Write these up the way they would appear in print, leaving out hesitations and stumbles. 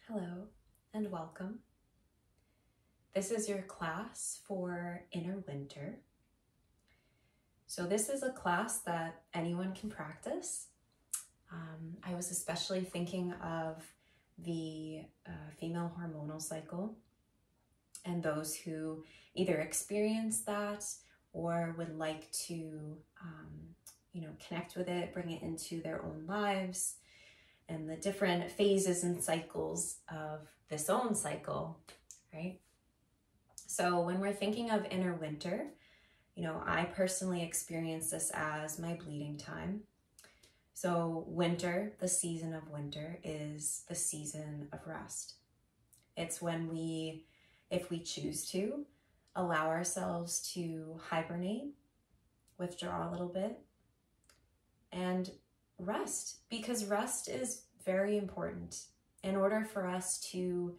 Hello and welcome. This is your class for Inner Winter. So this is a class that anyone can practice. I was especially thinking of the female hormonal cycle and those who either experience that or would like to, connect with it, bring it into their own lives, and the different phases and cycles of this own cycle, right? So when we're thinking of inner winter, I personally experience this as my bleeding time. So winter, the season of winter, is the season of rest. It's when we, if we choose to, allow ourselves to hibernate, withdraw a little bit, and rest, because rest is very important in order for us to,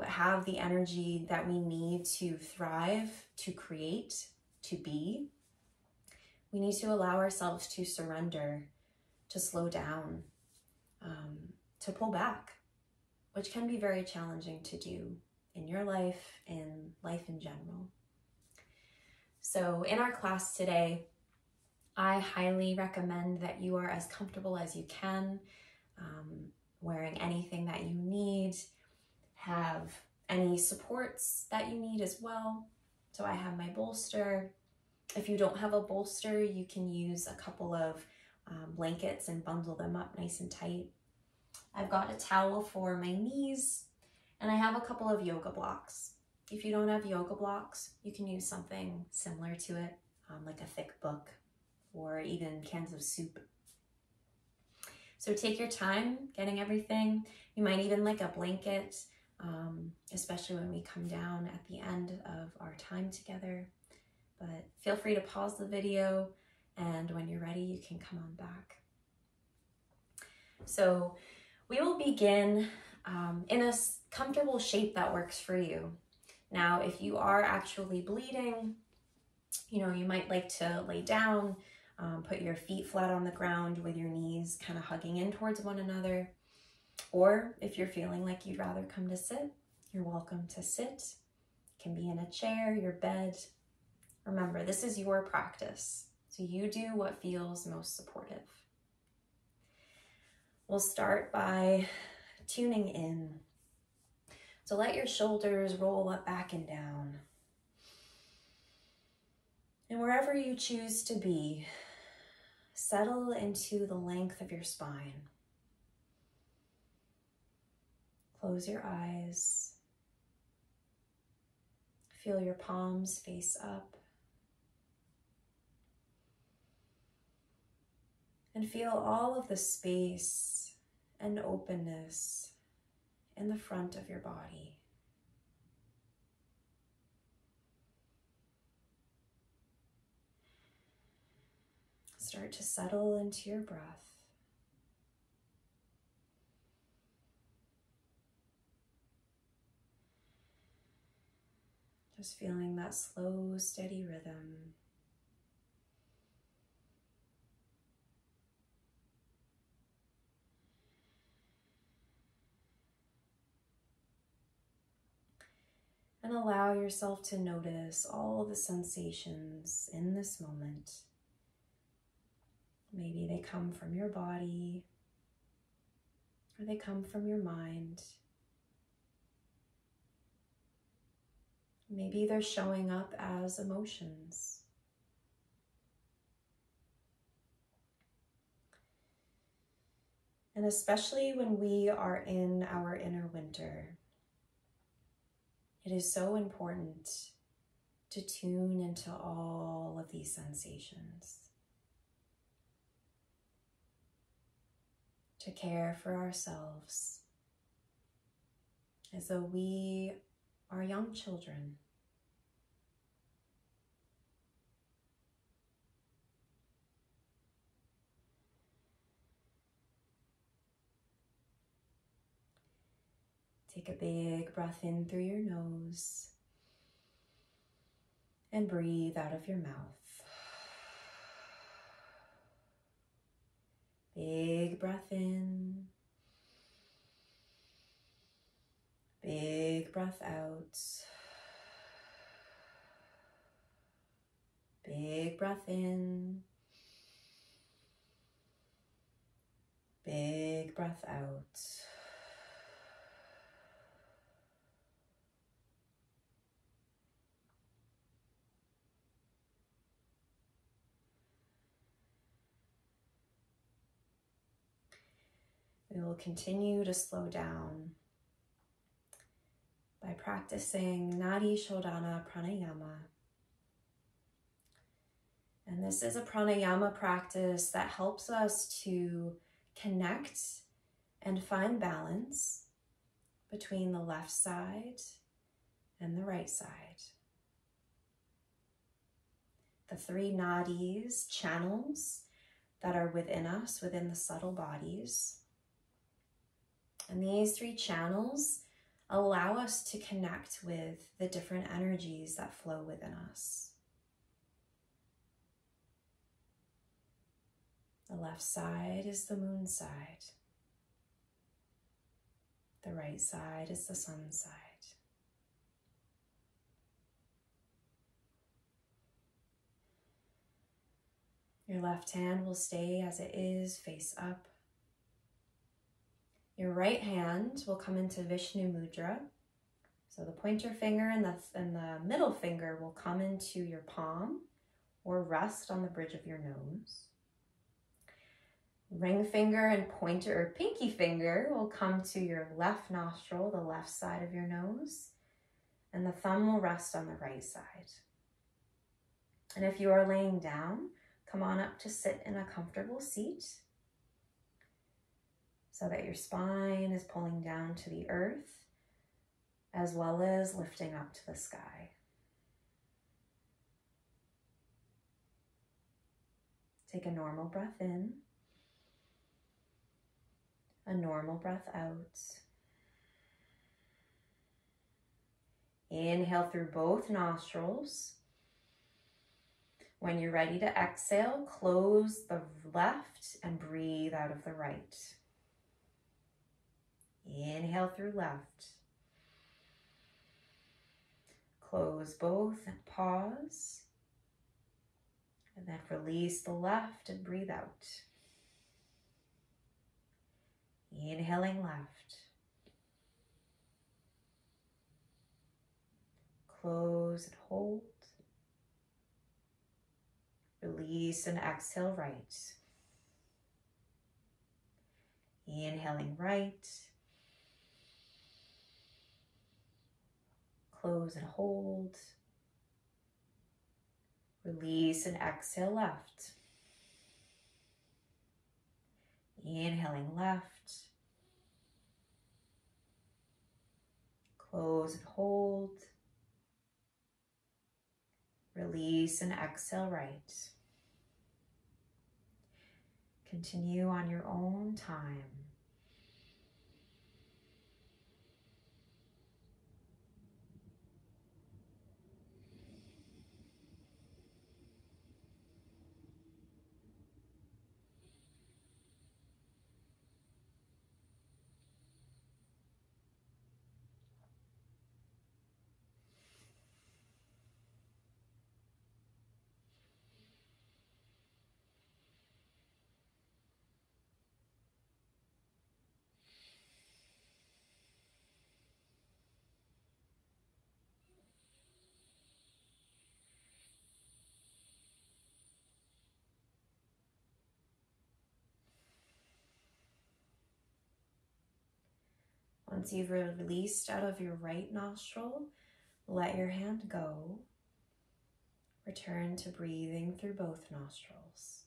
have the energy that we need to thrive, to create, to be. We need to allow ourselves to surrender, to slow down, to pull back, which can be very challenging to do in your life, in life in general. So in our class today, I highly recommend that you are as comfortable as you can, wearing anything that you need, have any supports that you need as well. So I have my bolster. If you don't have a bolster, you can use a couple of blankets and bundle them up nice and tight. I've got a towel for my knees, and I have a couple of yoga blocks. If you don't have yoga blocks, you can use something similar to it, like a thick book, or even cans of soup. So take your time getting everything. You might even like a blanket, especially when we come down at the end of our time together. But feel free to pause the video, and when you're ready, you can come on back. So we will begin in a comfortable shape that works for you. Now, if you are actually bleeding, you might like to lay down, put your feet flat on the ground with your knees kind of hugging in towards one another. Or if you're feeling like you'd rather come to sit, you're welcome to sit. It can be in a chair, your bed. Remember, this is your practice, so you do what feels most supportive. We'll start by tuning in. So let your shoulders roll up, back and down. And wherever you choose to be, settle into the length of your spine. Close your eyes. Feel your palms face up. And feel all of the space and openness in the front of your body. Start to settle into your breath. Just feeling that slow, steady rhythm. And allow yourself to notice all the sensations in this moment. Maybe they come from your body, or they come from your mind. Maybe they're showing up as emotions. And especially when we are in our inner winter, it is so important to tune into all of these sensations, to care for ourselves as though we are young children. Take a big breath in through your nose and breathe out of your mouth. Big breath in Big breath out. Big breath in. Big breath out. We will continue to slow down by practicing Nadi Shodhana Pranayama. And this is a pranayama practice that helps us to connect and find balance between the left side and the right side. The three nadis, channels that are within us, within the subtle bodies. And these three channels allow us to connect with the different energies that flow within us. The left side is the moon side. The right side is the sun side. Your left hand will stay as it is, face up. Your right hand will come into Vishnu Mudra. So the pointer finger and the middle finger will come into your palm or rest on the bridge of your nose. Ring finger and pointer or pinky finger will come to your left nostril, the left side of your nose, and the thumb will rest on the right side. And if you are laying down, come on up to sit in a comfortable seat so that your spine is pulling down to the earth as well as lifting up to the sky. Take a normal breath in, a normal breath out. Inhale through both nostrils. When you're ready to exhale, close the left and breathe out of the right. Inhale through left. Close both and pause. And then release the left and breathe out. Inhaling left. Close and hold. Release and exhale right. Inhaling right. Close and hold. Release and exhale left. Inhaling left. Close and hold. Release and exhale right. Continue on your own time. Once you've released out of your right nostril, let your hand go. Return to breathing through both nostrils.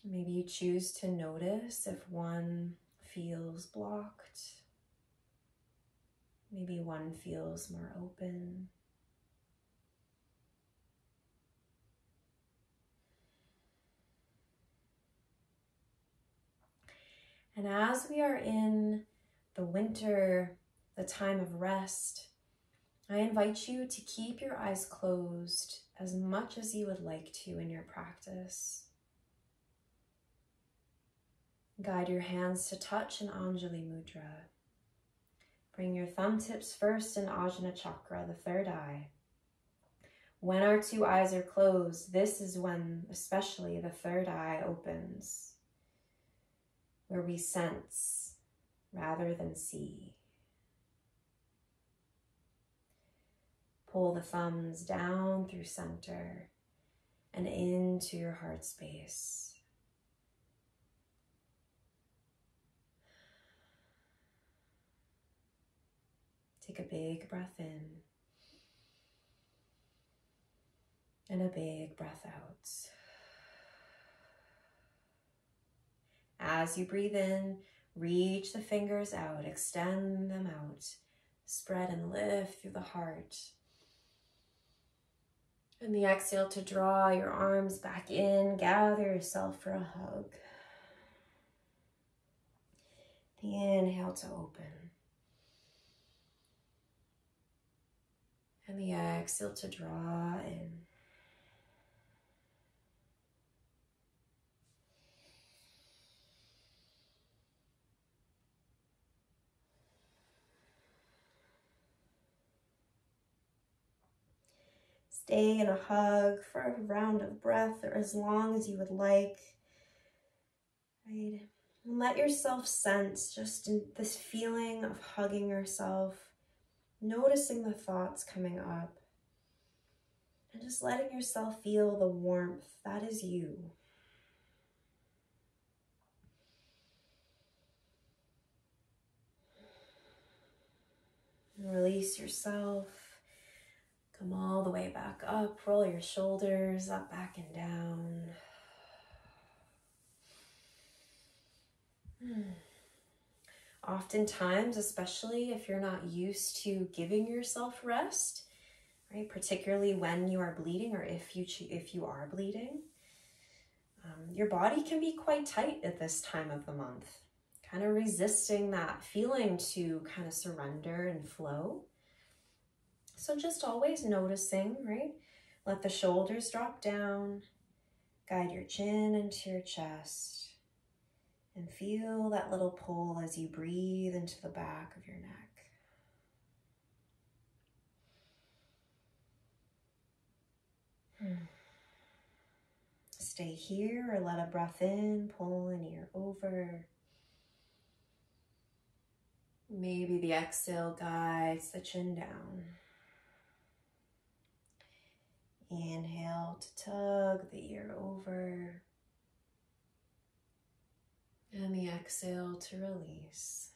Maybe you choose to notice if one feels blocked. Maybe one feels more open. And as we are in the winter, the time of rest, I invite you to keep your eyes closed as much as you would like to in your practice. Guide your hands to touch in Anjali Mudra. Bring your thumb tips first in Ajna Chakra, the third eye. When our two eyes are closed, this is when especially the third eye opens, where we sense rather than see. Pull the thumbs down through center and into your heart space. Take a big breath in and a big breath out. As you breathe in, reach the fingers out, extend them out, spread and lift through the heart. And the exhale to draw your arms back in, gather yourself for a hug. The inhale to open. And the exhale to draw in. Stay in a hug for a round of breath or as long as you would like. Right? And let yourself sense just in this feeling of hugging yourself, noticing the thoughts coming up, and just letting yourself feel the warmth that is you. And release yourself. Come all the way back up. Roll your shoulders up, back, and down. Oftentimes, especially if you're not used to giving yourself rest, right? Particularly when you are bleeding or if you are bleeding, your body can be quite tight at this time of the month, kind of resisting that feeling to kind of surrender and flow. So just always noticing, right? Let the shoulders drop down, guide your chin into your chest, and feel that little pull as you breathe into the back of your neck. Stay here or let a breath in, pull an ear over. Maybe the exhale guides the chin down. Inhale to tug the ear over. And the exhale to release.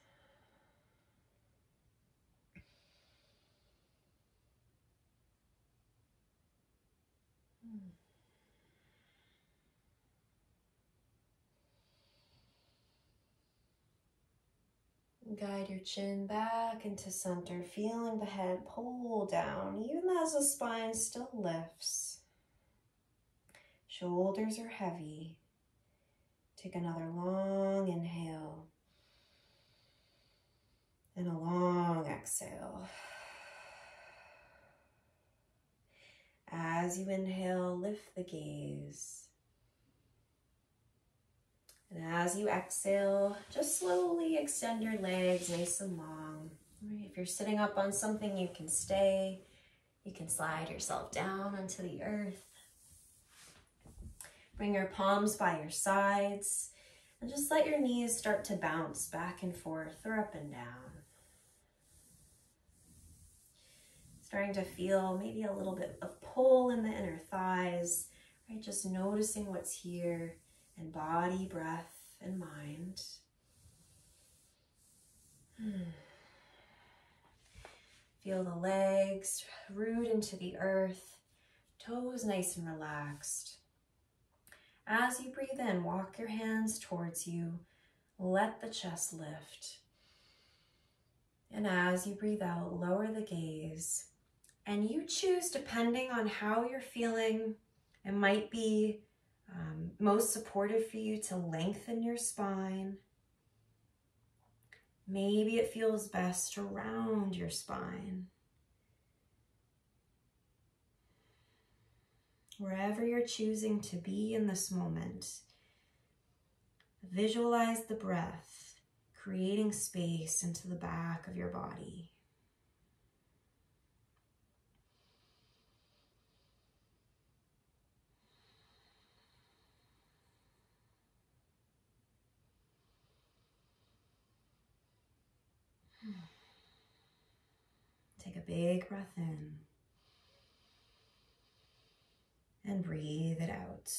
Guide your chin back into center, feeling the head pull down, even as the spine still lifts. Shoulders are heavy. Take another long inhale and a long exhale. As you inhale, lift the gaze. And as you exhale, just slowly extend your legs nice and long. If you're sitting up on something, you can stay. You can slide yourself down onto the earth. Bring your palms by your sides and just let your knees start to bounce back and forth or up and down. Starting to feel maybe a little bit of pull in the inner thighs, right? Just noticing what's here in body, breath, and mind. Feel the legs root into the earth, toes nice and relaxed. As you breathe in, walk your hands towards you. Let the chest lift. And as you breathe out, lower the gaze. And you choose, depending on how you're feeling, it might be most supportive for you to lengthen your spine. Maybe it feels best to round your spine. Wherever you're choosing to be in this moment. Visualize the breath creating space into the back of your body. Take a big breath in and breathe it out.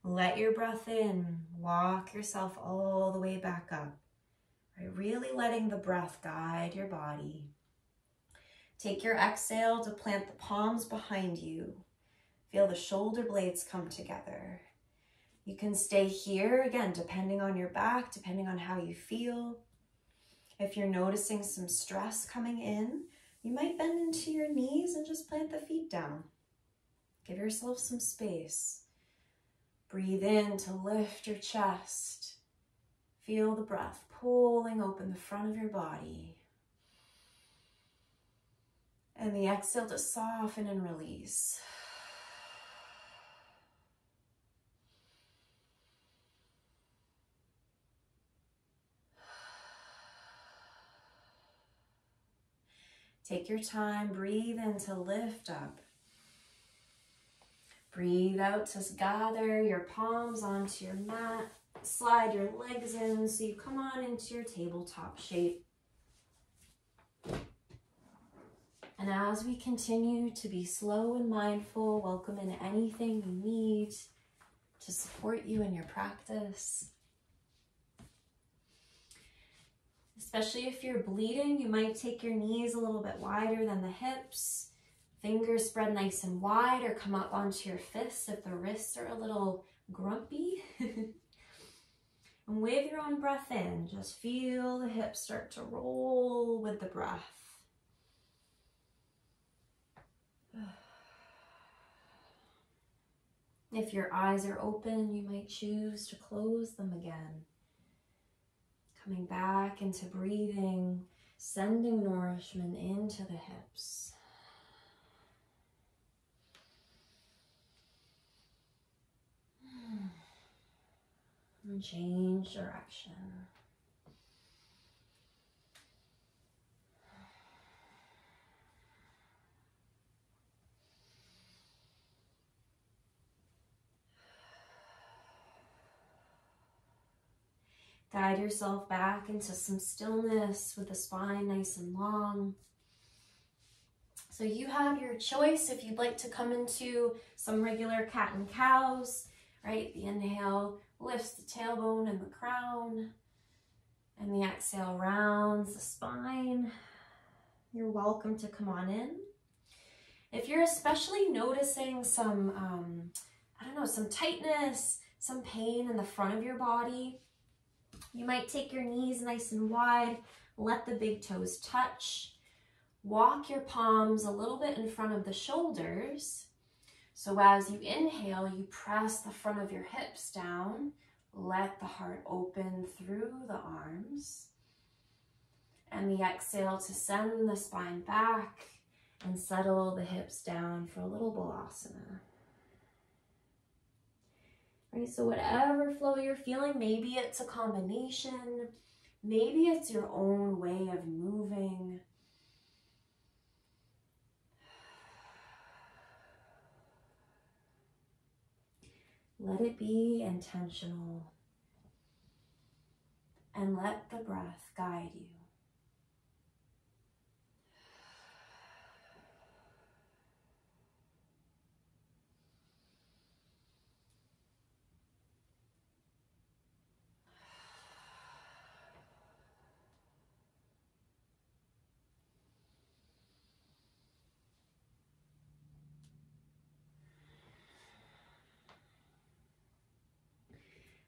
Let your breath in, walk yourself all the way back up. Right? Really letting the breath guide your body. Take your exhale to plant the palms behind you. Feel the shoulder blades come together. You can stay here, again, depending on your back, depending on how you feel. If you're noticing some stress coming in, you might bend into your knees and just plant the feet down. Give yourself some space. Breathe in to lift your chest. Feel the breath pulling open the front of your body. And the exhale to soften and release. Take your time, breathe in to lift up. Breathe out to gather your palms onto your mat. Slide your legs in so you come on into your tabletop shape. And as we continue to be slow and mindful, welcome in anything you need to support you in your practice. Especially if you're bleeding, you might take your knees a little bit wider than the hips. Fingers spread nice and wide or come up onto your fists if the wrists are a little grumpy. And with your own breath in, just feel the hips start to roll with the breath. If your eyes are open, you might choose to close them again. Coming back into breathing, sending nourishment into the hips. And change direction. Guide yourself back into some stillness with the spine nice and long. So you have your choice if you'd like to come into some regular cat and cows, right? The inhale lifts the tailbone and the crown, and the exhale rounds the spine. You're welcome to come on in. If you're especially noticing some, some tightness, some pain in the front of your body, you might take your knees nice and wide, let the big toes touch. Walk your palms a little bit in front of the shoulders. So as you inhale, you press the front of your hips down. Let the heart open through the arms. And the exhale to send the spine back and settle the hips down for a little balasana. Right, so whatever flow you're feeling, maybe it's a combination, maybe it's your own way of moving. Let it be intentional and let the breath guide you.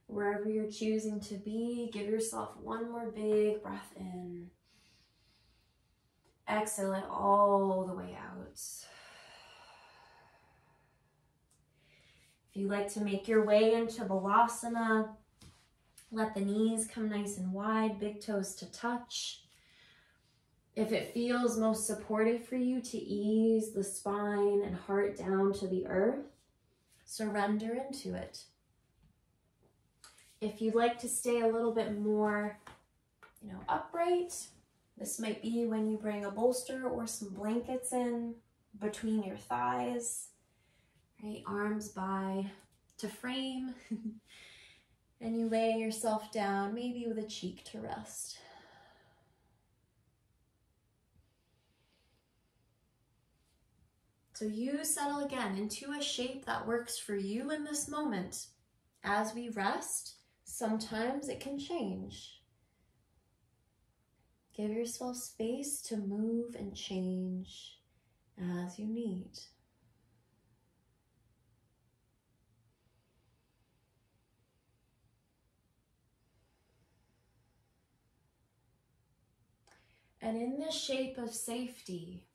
Wherever you're choosing to be, give yourself one more big breath in. Exhale it all the way out. If you like to make your way into balasana, let the knees come nice and wide, big toes to touch. If it feels most supportive for you to ease the spine and heart down to the earth, Surrender into it. If you'd like to stay a little bit more, upright, this might be when you bring a bolster or some blankets in between your thighs, right? Arms by to frame, and you lay yourself down, maybe with a cheek to rest. So you settle again into a shape that works for you in this moment. As we rest, sometimes it can change. Give yourself space to move and change as you need. And in this shape of safety,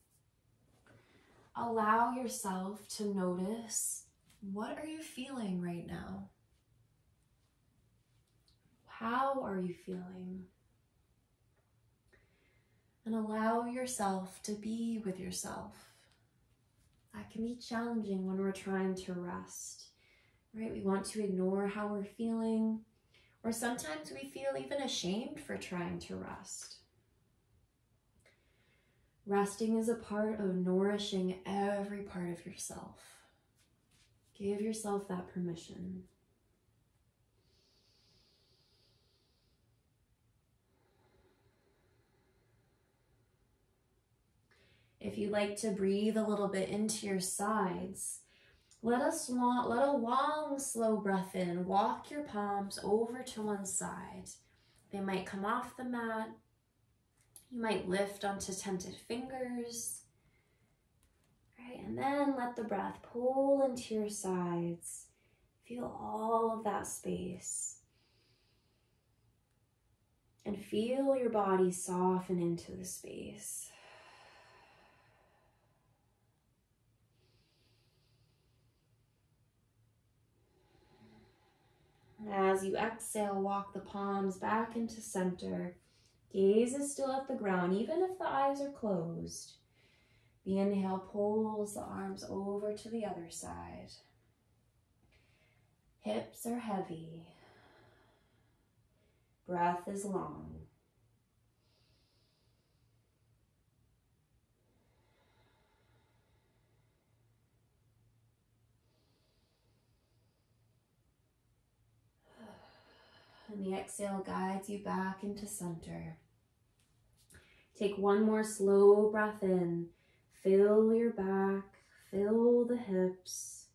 allow yourself to notice, what are you feeling right now? How are you feeling? And allow yourself to be with yourself. That can be challenging when we're trying to rest, right? We want to ignore how we're feeling, or sometimes we feel even ashamed for trying to rest. Resting is a part of nourishing every part of yourself. Give yourself that permission. If you like to breathe a little bit into your sides, let a long, slow breath in. Walk your palms over to one side. They might come off the mat. You might lift onto tented fingers. Right, and then let the breath pull into your sides. Feel all of that space. And feel your body soften into the space. As you exhale, walk the palms back into center. Gaze is still at the ground, even if the eyes are closed. The inhale pulls the arms over to the other side. Hips are heavy. Breath is long. And the exhale guides you back into center. Take one more slow breath in. Fill your back, fill the hips,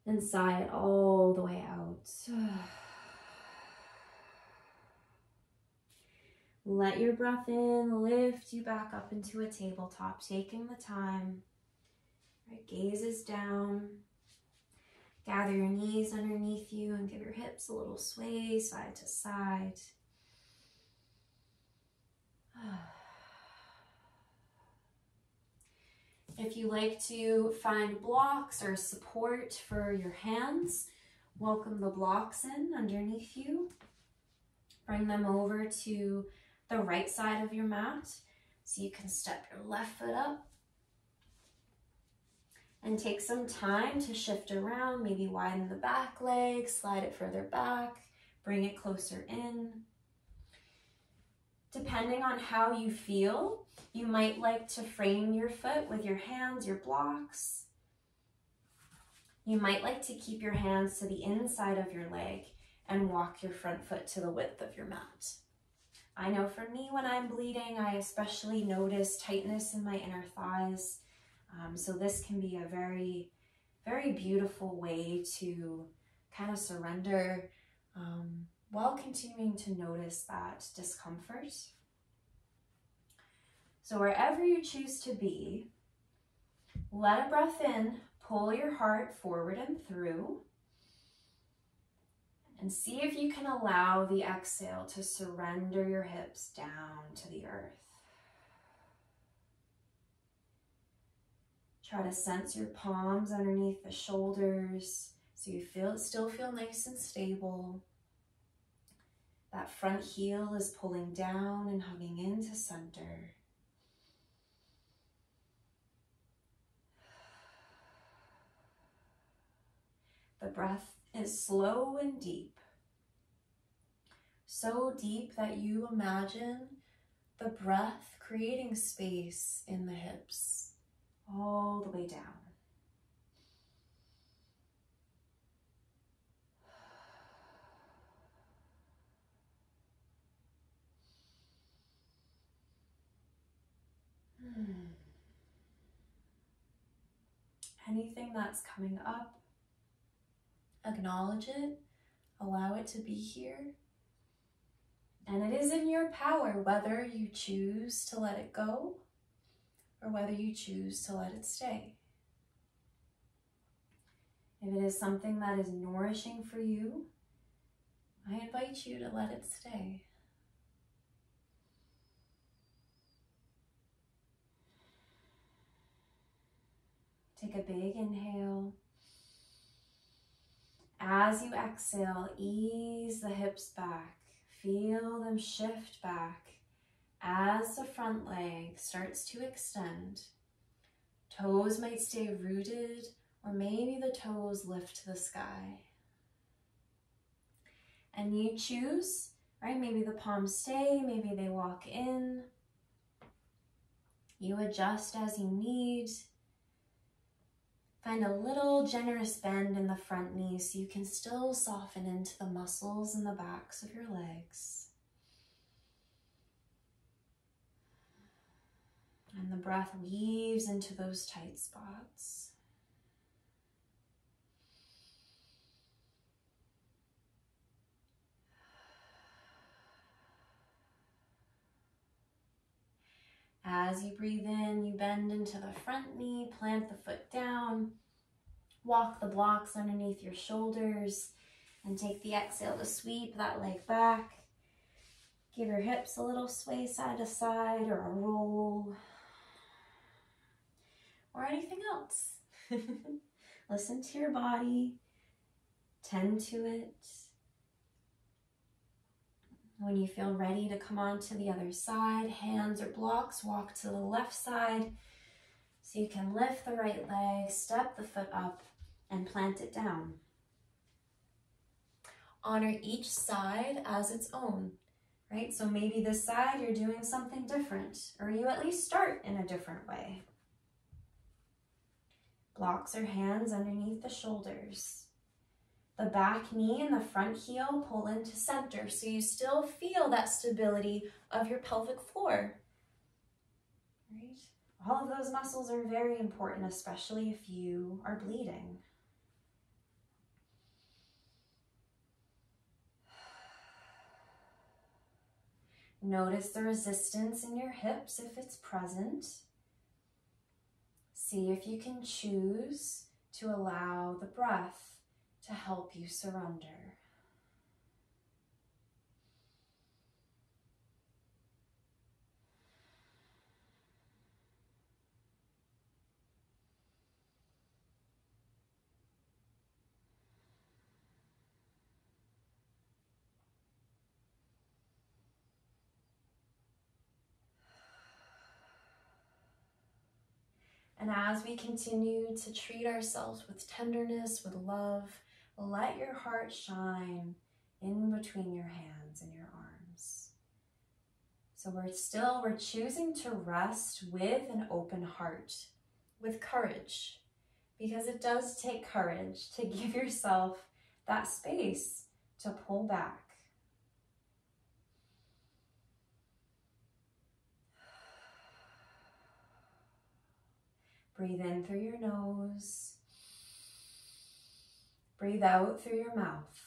and sigh it all the way out. Let your breath in lift you back up into a tabletop, taking the time. Right, gaze is down. Gather your knees underneath you and give your hips a little sway side to side. If you like to find blocks or support for your hands, welcome the blocks in underneath you. Bring them over to the right side of your mat so you can step your left foot up. And take some time to shift around, maybe widen the back leg, slide it further back, bring it closer in. Depending on how you feel, you might like to frame your foot with your hands, your blocks. You might like to keep your hands to the inside of your leg and walk your front foot to the width of your mat. I know for me, when I'm bleeding, I especially notice tightness in my inner thighs. So this can be a very, very beautiful way to kind of surrender while continuing to notice that discomfort. So wherever you choose to be, let a breath in, pull your heart forward and through, and see if you can allow the exhale to surrender your hips down to the earth. Try to sense your palms underneath the shoulders so you still feel nice and stable. That front heel is pulling down and hugging into center. The breath is slow and deep. So deep that you imagine the breath creating space in the hips all the way down. Anything that's coming up, acknowledge it, allow it to be here. And it is in your power whether you choose to let it go or whether you choose to let it stay. If it is something that is nourishing for you, I invite you to let it stay. Take a big inhale. As you exhale, ease the hips back. Feel them shift back as the front leg starts to extend. Toes might stay rooted, or maybe the toes lift to the sky. And you choose, right? Maybe the palms stay, maybe they walk in. You adjust as you need. Find a little generous bend in the front knee so you can still soften into the muscles in the backs of your legs. And the breath weaves into those tight spots. As you breathe in, you bend into the front knee, plant the foot down, walk the blocks underneath your shoulders, and take the exhale to sweep that leg back. Give your hips a little sway side to side or a roll, or anything else. Listen to your body, tend to it. When you feel ready to come on to the other side, hands or blocks, walk to the left side so you can lift the right leg, step the foot up, and plant it down. Honor each side as its own, right? So maybe this side you're doing something different, or you at least start in a different way. Blocks or hands underneath the shoulders. The back knee and the front heel pull into center so you still feel that stability of your pelvic floor. Right? All of those muscles are very important, especially if you are bleeding. Notice the resistance in your hips if it's present. See if you can choose to allow the breath to help you surrender. And as we continue to treat ourselves with tenderness, with love, let your heart shine in between your hands and your arms. So we're choosing to rest with an open heart, with courage, because it does take courage to give yourself that space to pull back. Breathe in through your nose. Breathe out through your mouth.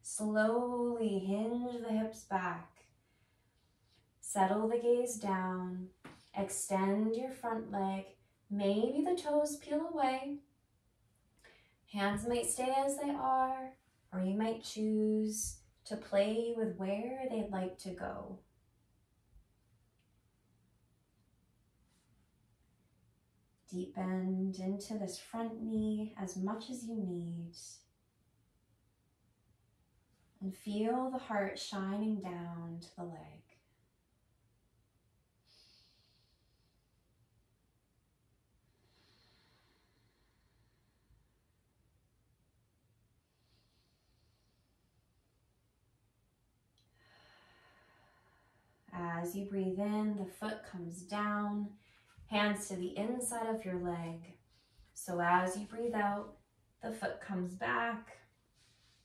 Slowly hinge the hips back. Settle the gaze down. Extend your front leg. Maybe the toes peel away. Hands might stay as they are, or you might choose to play with where they'd like to go. Deep bend into this front knee as much as you need. And feel the heart shining down to the leg. as you breathe in, the foot comes down, hands to the inside of your leg. So as you breathe out, the foot comes back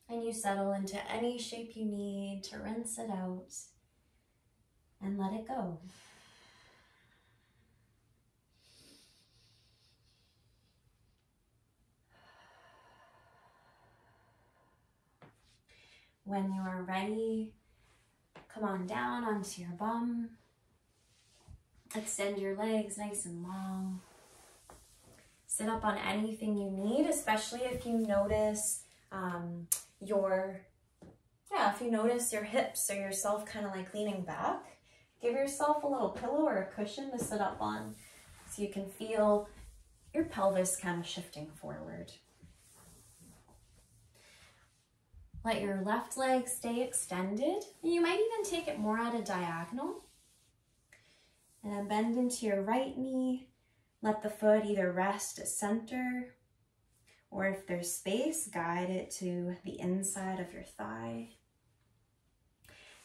and you settle into any shape you need to rinse it out and let it go. When you are ready, come on down onto your bum. Extend your legs nice and long. Sit up on anything you need, especially if you notice if you notice your hips or yourself kind of like leaning back. Give yourself a little pillow or a cushion to sit up on so you can feel your pelvis kind of shifting forward. Let your left leg stay extended. You might even take it more at a diagonal. And then bend into your right knee. Let the foot either rest at center, or if there's space, guide it to the inside of your thigh.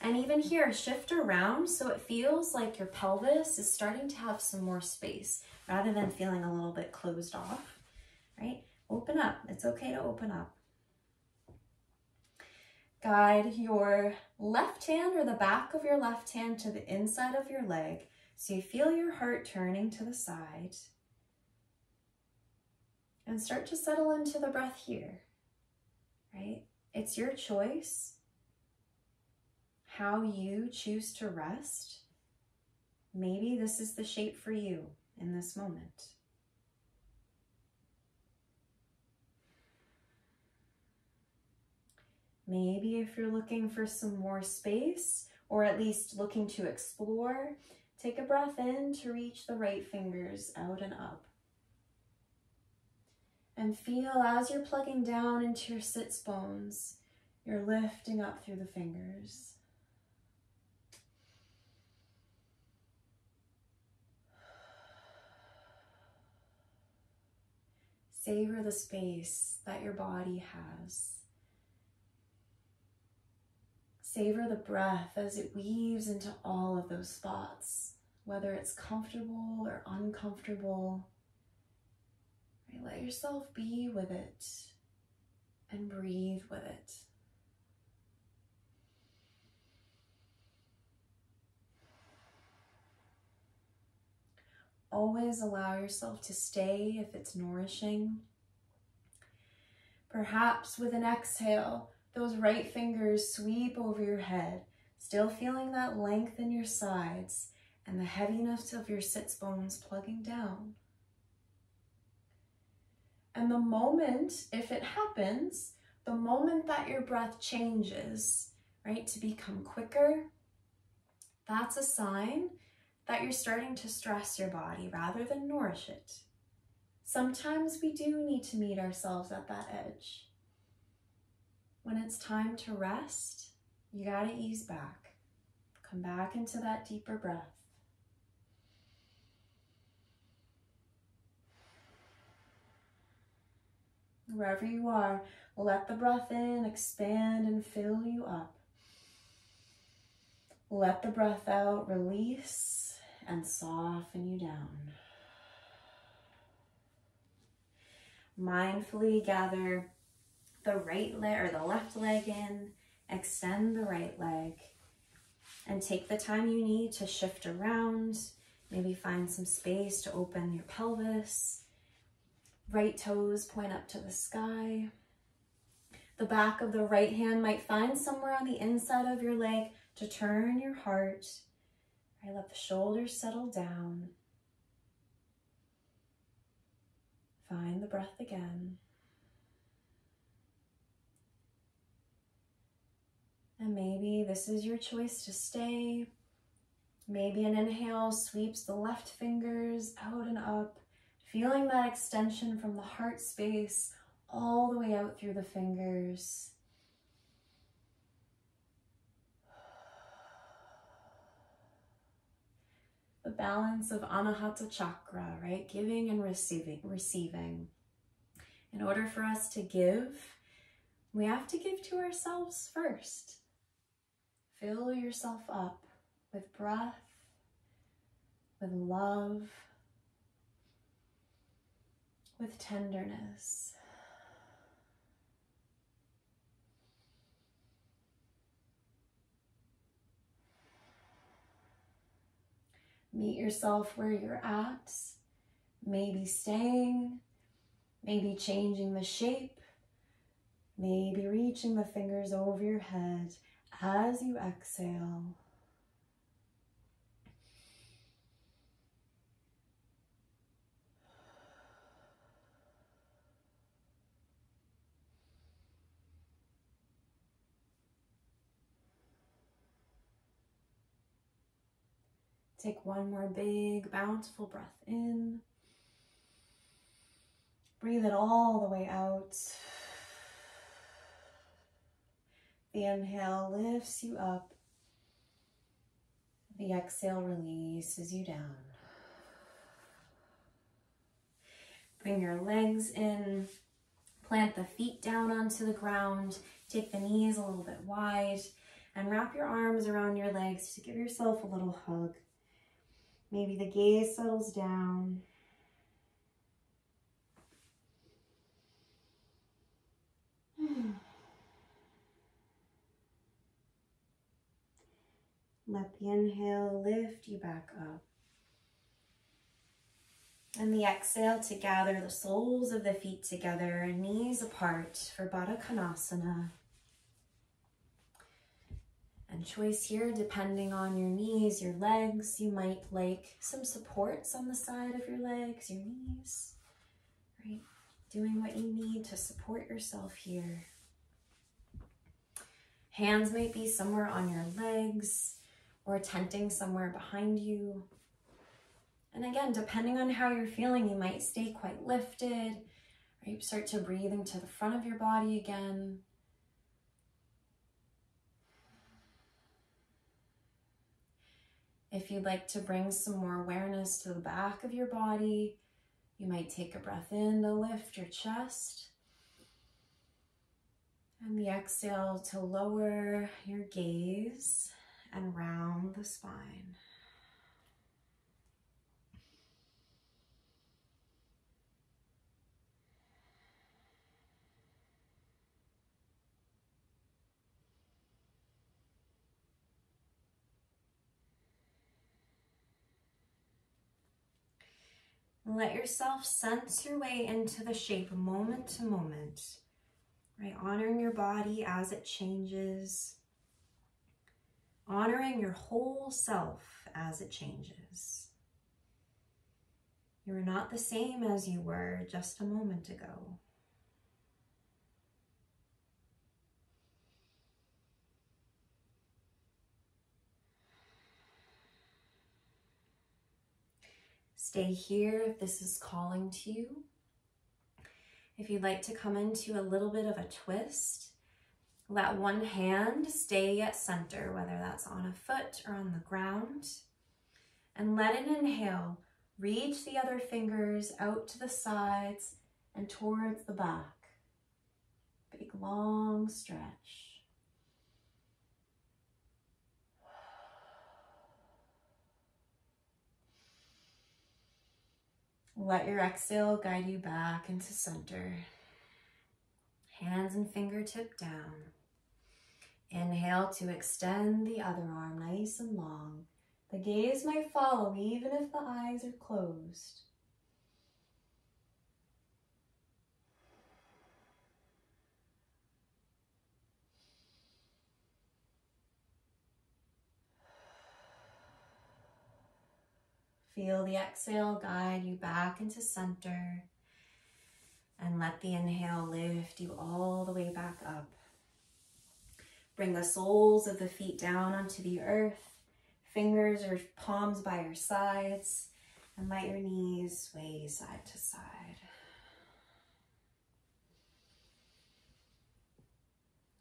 And even here, shift around so it feels like your pelvis is starting to have some more space rather than feeling a little bit closed off, right? Open up. It's okay to open up. Guide your left hand or the back of your left hand to the inside of your leg so you feel your heart turning to the side. And start to settle into the breath here, right? It's your choice how you choose to rest. Maybe this is the shape for you in this moment. Maybe if you're looking for some more space, or at least looking to explore, take a breath in to reach the right fingers out and up. And feel as you're plugging down into your sits bones, you're lifting up through the fingers. Savor the space that your body has. Savor the breath as it weaves into all of those spots, whether it's comfortable or uncomfortable. Right? Let yourself be with it and breathe with it. Always allow yourself to stay if it's nourishing. Perhaps with an exhale, those right fingers sweep over your head, still feeling that length in your sides and the heaviness of your sits bones plugging down. And the moment, if it happens, the moment that your breath changes, right, to become quicker, that's a sign that you're starting to stress your body rather than nourish it. Sometimes we do need to meet ourselves at that edge. When it's time to rest, you gotta ease back. Come back into that deeper breath. Wherever you are, let the breath in expand and fill you up. Let the breath out release and soften you down. Mindfully gather the right leg or the left leg in, extend the right leg, and take the time you need to shift around. Maybe find some space to open your pelvis. Right toes point up to the sky. The back of the right hand might find somewhere on the inside of your leg to turn your heart. Right, let the shoulders settle down. Find the breath again. And maybe this is your choice to stay. Maybe an inhale sweeps the left fingers out and up, feeling that extension from the heart space all the way out through the fingers. The balance of Anahata chakra, right? Giving and receiving. In order for us to give, we have to give to ourselves first. Fill yourself up with breath, with love, with tenderness. Meet yourself where you're at, maybe staying, maybe changing the shape, maybe reaching the fingers over your head as you exhale. Take one more big, bountiful breath in. Breathe it all the way out. The inhale lifts you up. The exhale releases you down. Bring your legs in. Plant the feet down onto the ground. Take the knees a little bit wide. And wrap your arms around your legs to give yourself a little hug. Maybe the gaze settles down. Let the inhale lift you back up. And the exhale to gather the soles of the feet together, knees apart for Baddha Konasana. And choice here, depending on your knees, your legs, you might like some supports on the side of your legs, your knees, right? Doing what you need to support yourself here. Hands might be somewhere on your legs or tenting somewhere behind you. And again, depending on how you're feeling, you might stay quite lifted, right? Start to breathe into the front of your body again. If you'd like to bring some more awareness to the back of your body, you might take a breath in to lift your chest. And the exhale to lower your gaze and round the spine. Let yourself sense your way into the shape moment to moment, right? Honoring your body as it changes, honoring your whole self as it changes. You're not the same as you were just a moment ago. Stay here if this is calling to you. If you'd like to come into a little bit of a twist, let one hand stay at center, whether that's on a foot or on the ground. And let an inhale reach the other fingers out to the sides and towards the back. Big long stretch. Let your exhale guide you back into center. Hands and fingertip down. Inhale to extend the other arm nice and long. The gaze might follow even if the eyes are closed. Feel the exhale guide you back into center, and let the inhale lift you all the way back up. Bring the soles of the feet down onto the earth, fingers or palms by your sides, and let your knees sway side to side.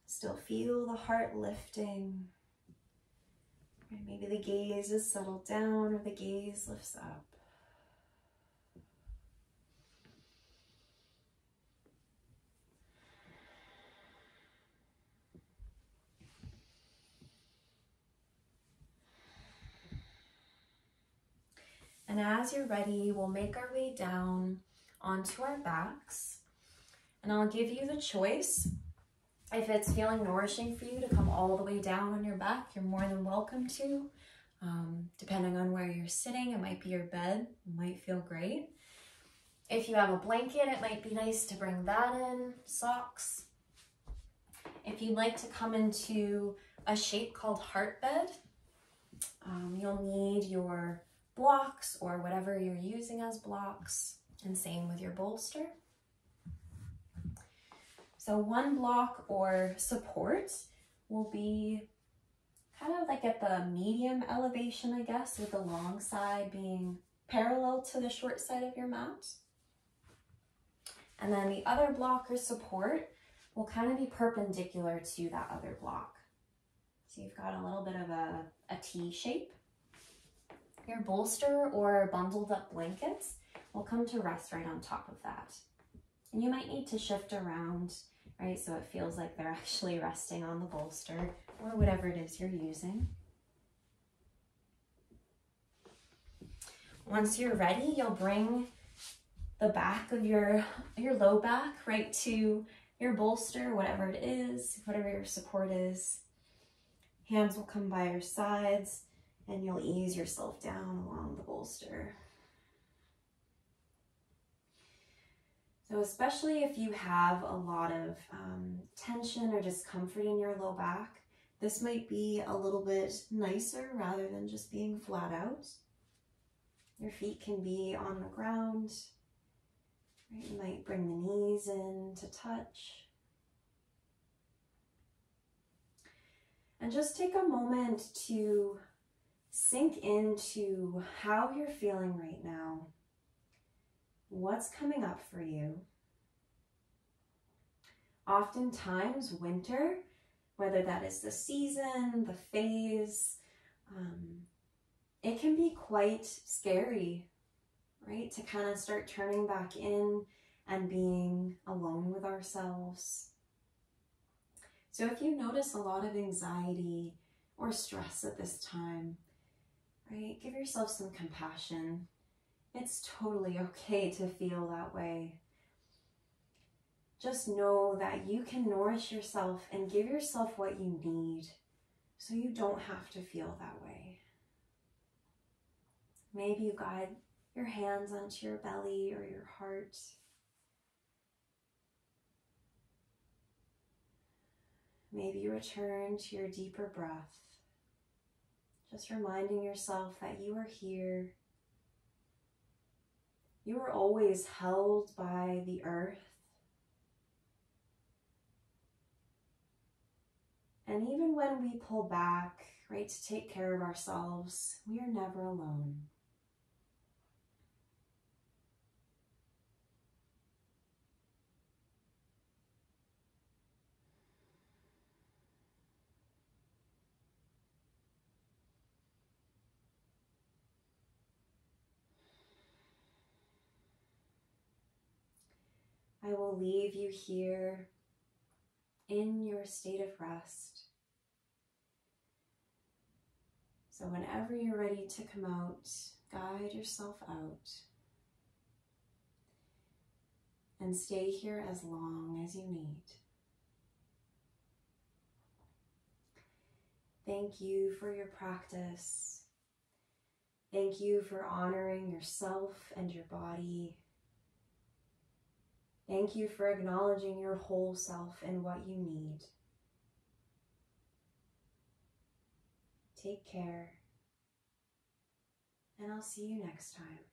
Still feel the heart lifting. Maybe the gaze is settled down or the gaze lifts up. And as you're ready, we'll make our way down onto our backs. And I'll give you the choice. If it's feeling nourishing for you to come all the way down on your back, you're more than welcome to. Depending on where you're sitting, it might be your bed, it might feel great. If you have a blanket, it might be nice to bring that in, socks. If you'd like to come into a shape called heart bed, you'll need your blocks or whatever you're using as blocks, and same with your bolster. So one block or support will be kind of like at the medium elevation, I guess, with the long side being parallel to the short side of your mat. And then the other block or support will kind of be perpendicular to that other block. So you've got a little bit of a T shape. Your bolster or bundled up blankets will come to rest right on top of that. And you might need to shift around, right? So it feels like they're actually resting on the bolster or whatever it is you're using. Once you're ready, you'll bring the back of your low back right to your bolster, whatever it is, whatever your support is. Hands will come by your sides and you'll ease yourself down along the bolster. So especially if you have a lot of tension or discomfort in your low back, this might be a little bit nicer rather than just being flat out. Your feet can be on the ground. Right? You might bring the knees in to touch. And just take a moment to sink into how you're feeling right now. What's coming up for you? Oftentimes, winter, whether that is the season, the phase, it can be quite scary, right? To kind of start turning back in and being alone with ourselves. So if you notice a lot of anxiety or stress at this time, right, give yourself some compassion. It's totally okay to feel that way. Just know that you can nourish yourself and give yourself what you need so you don't have to feel that way. Maybe you guide your hands onto your belly or your heart. Maybe you return to your deeper breath, just reminding yourself that you are here. You are always held by the earth. And even when we pull back, right, to take care of ourselves, we are never alone. I will leave you here in your state of rest. So whenever you're ready to come out, guide yourself out and stay here as long as you need. Thank you for your practice. Thank you for honoring yourself and your body. Thank you for acknowledging your whole self and what you need. Take care, and I'll see you next time.